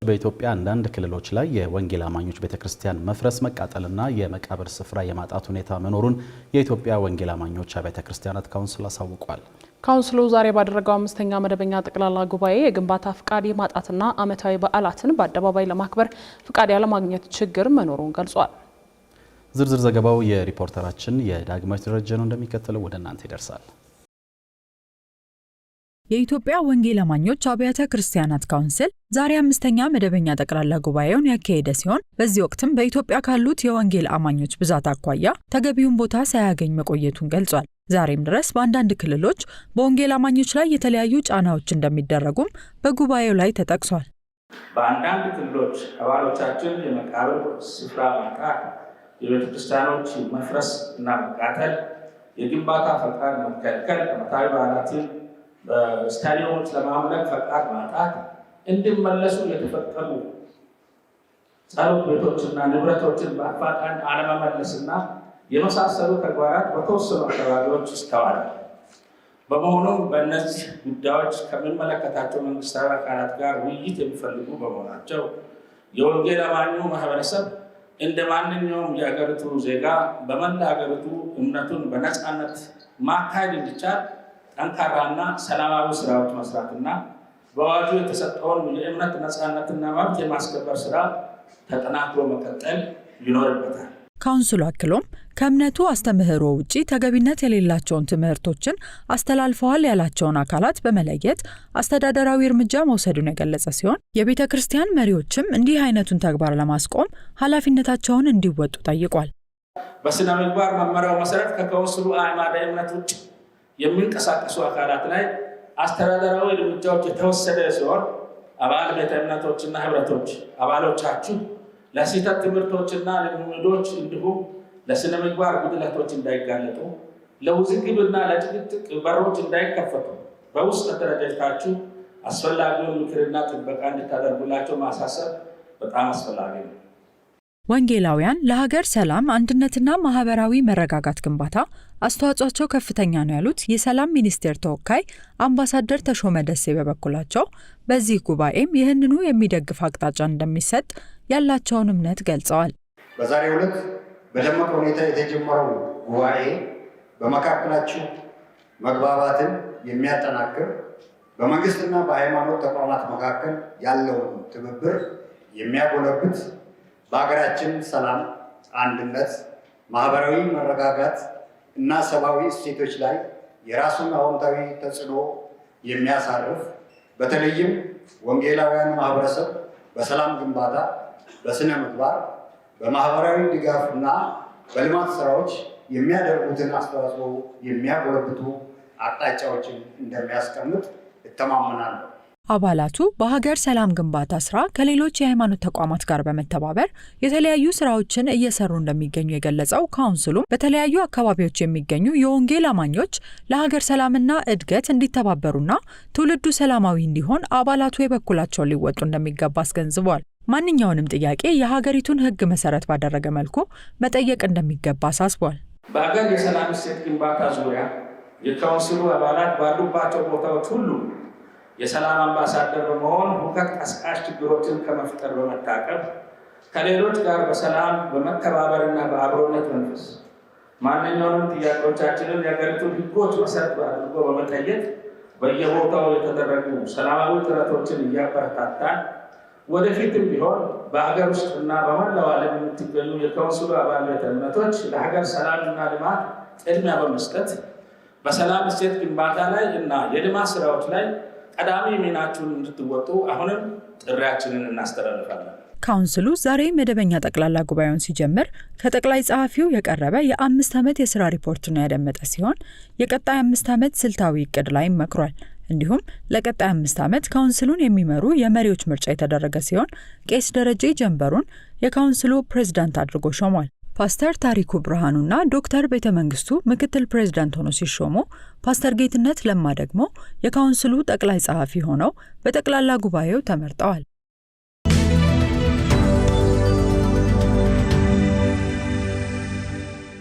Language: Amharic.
በኢትዮጵያ አንዳንድ ክልሎች ላይ የወንጌል አማኞች ቤተክርስቲያን መፍረስ መቃጠልና የመቃብር ስፍራ የማጣት ሁኔታ መኖሩን የኢትዮጵያ ወንጌል አማኞች አብያተ ክርስቲያናት ካውንስል አሳውቋል። ካውንስሉ ዛሬ ባደረገው 5ኛ መደበኛ ጠቅላላ ጉባኤ የግንባታ ፍቃድ የማጣትና ዓመታዊ በዓላትን በአደባባይ ለማክበር ፍቃድ ያለማግኘት ችግር መኖሩን ገልጿል። ዝርዝር ዘገባው የሪፖርተራችን የዳግማዊት ደረጀ ነው፣ እንደሚከተለው ወደ እናንተ ይደርሳል። የኢትዮጵያ ወንጌል አማኞች አብያተ ክርስቲያናት ካውንስል ዛሬ 5ኛ መደበኛ ጠቅላላ ጉባኤውን ያካሄደ ሲሆን በዚህ ወቅትም በኢትዮጵያ ካሉት የወንጌል አማኞች ብዛት አኳያ ተገቢውን ቦታ ሳያገኝ መቆየቱን ገልጿል። ዛሬም ድረስ በአንዳንድ ክልሎች በወንጌል አማኞች ላይ የተለያዩ ጫናዎች እንደሚደረጉም በጉባኤው ላይ ተጠቅሷል። በአንዳንድ ክልሎች አባሎቻችን የመቃብር ስፍራ ማጣት፣ የቤተ ክርስቲያኖች መፍረስ እና መቃጠል፣ የግንባታ ፈቃድ መከልከል፣ ዓመታዊ በዓላትን በስታዲየሞች ለማምለክ ፈቃድ ማጣት፣ እንዲመለሱ የተፈቀዱ ጸሎት ቤቶችና ንብረቶችን በአፋጣኝ አለመመለስና የመሳሰሉ ተግባራት በተወሰኑ አካባቢዎች ይስተዋላል። በመሆኑም በእነዚህ ጉዳዮች ከሚመለከታቸው መንግስታዊ አካላት ጋር ውይይት የሚፈልጉ በመሆናቸው የወንጌል አማኙ ማህበረሰብ እንደ ማንኛውም የሀገሪቱ ዜጋ በመላ ሀገሪቱ እምነቱን በነፃነት ማካሄድ እንዲቻል ጠንካራና ሰላማዊ ስራዎች መስራትና በአዋጁ የተሰጠውን የእምነት ነፃነትና መብት የማስከበር ስራ ተጠናክሮ መቀጠል ይኖርበታል። ካውንስሉ አክሎም ከእምነቱ አስተምህሮ ውጪ ተገቢነት የሌላቸውን ትምህርቶችን አስተላልፈዋል ያላቸውን አካላት በመለየት አስተዳደራዊ እርምጃ መውሰዱን የገለጸ ሲሆን የቤተ ክርስቲያን መሪዎችም እንዲህ አይነቱን ተግባር ለማስቆም ኃላፊነታቸውን እንዲወጡ ጠይቋል። በስነ ምግባር መመሪያው መሰረት ከካውንስሉ አዕማደ እምነት ውጭ የሚንቀሳቀሱ አካላት ላይ አስተዳደራዊ እርምጃዎች የተወሰደ ሲሆን አባል ቤተ እምነቶችና ህብረቶች አባሎቻችሁ ለስህተት ትምህርቶችና ልምምዶች እንዲሁም ለስነ ምግባር ጉድለቶች እንዳይጋለጡ፣ ለውዝግብና ለጭቅጭቅ በሮች እንዳይከፈቱ በውስጥ ተደራጅታችሁ አስፈላጊውን ምክርና ጥበቃ እንድታደርጉላቸው ማሳሰብ በጣም አስፈላጊ ነው። ወንጌላውያን ለሀገር ሰላም አንድነትና ማህበራዊ መረጋጋት ግንባታ አስተዋጽኦቸው ከፍተኛ ነው ያሉት የሰላም ሚኒስቴር ተወካይ አምባሳደር ተሾመ ደሴ በበኩላቸው በዚህ ጉባኤም ይህንኑ የሚደግፍ አቅጣጫ እንደሚሰጥ ያላቸውን እምነት ገልጸዋል። በዛሬው ዕለት በደመቀ ሁኔታ የተጀመረው ጉባኤ በመካከላችሁ መግባባትን የሚያጠናክር በመንግስትና በሃይማኖት ተቋማት መካከል ያለውን ትብብር የሚያጎለብት በሀገራችን ሰላም፣ አንድነት፣ ማህበራዊ መረጋጋት እና ሰብአዊ እሴቶች ላይ የራሱን አዎንታዊ ተጽዕኖ የሚያሳርፍ በተለይም ወንጌላውያን ማህበረሰብ በሰላም ግንባታ፣ በስነ ምግባር፣ በማህበራዊ ድጋፍ እና በልማት ስራዎች የሚያደርጉትን አስተዋጽኦ የሚያጎለብቱ አቅጣጫዎችን እንደሚያስቀምጥ እተማመናለሁ። አባላቱ በሀገር ሰላም ግንባታ ስራ ከሌሎች የሃይማኖት ተቋማት ጋር በመተባበር የተለያዩ ስራዎችን እየሰሩ እንደሚገኙ የገለጸው ካውንስሉ በተለያዩ አካባቢዎች የሚገኙ የወንጌል አማኞች ለሀገር ሰላምና እድገት እንዲተባበሩና ትውልዱ ሰላማዊ እንዲሆን አባላቱ የበኩላቸውን ሊወጡ እንደሚገባ አስገንዝበዋል። ማንኛውንም ጥያቄ የሀገሪቱን ሕግ መሰረት ባደረገ መልኩ መጠየቅ እንደሚገባ አሳስቧል። በሀገር የሰላም እሴት ግንባታ ዙሪያ የካውንስሉ አባላት ባሉባቸው ቦታዎች ሁሉ የሰላም አምባሳደር በመሆን ሁከት ቀስቃሽ ችግሮችን ከመፍጠር በመታቀብ ከሌሎች ጋር በሰላም በመተባበርና በአብሮነት መንፈስ ማንኛውንም ጥያቄዎቻችንን የሀገሪቱን ሕጎች መሰረት አድርጎ በመጠየቅ በየቦታው የተደረጉ ሰላማዊ ጥረቶችን እያበረታታን ወደፊትም ቢሆን በሀገር ውስጥና በመላው ዓለም የምትገኙ የካውንስሉ አባል ቤተ እምነቶች ለሀገር ሰላምና ልማት ቅድሚያ በመስጠት በሰላም እሴት ግንባታ ላይ እና የልማት ስራዎች ላይ ቀዳሚ ሚናችሁን እንድትወጡ አሁንም ጥሪያችንን እናስተላልፋለን። ካውንስሉ ዛሬ መደበኛ ጠቅላላ ጉባኤውን ሲጀምር ከጠቅላይ ጸሐፊው የቀረበ የ5 ዓመት የሥራ ሪፖርትን ያደመጠ ሲሆን የቀጣይ 5 ዓመት ስልታዊ እቅድ ላይ መክሯል። እንዲሁም ለቀጣይ 5 ዓመት ካውንስሉን የሚመሩ የመሪዎች ምርጫ የተደረገ ሲሆን ቄስ ደረጀ ጀንበሩን የካውንስሉ ፕሬዝዳንት አድርጎ ሾሟል። ፓስተር ታሪኩ ብርሃኑና ዶክተር ቤተ መንግስቱ ምክትል ፕሬዝዳንት ሆነው ሲሾሙ ፓስተር ጌትነት ለማ ደግሞ የካውንስሉ ጠቅላይ ጸሐፊ ሆነው በጠቅላላ ጉባኤው ተመርጠዋል።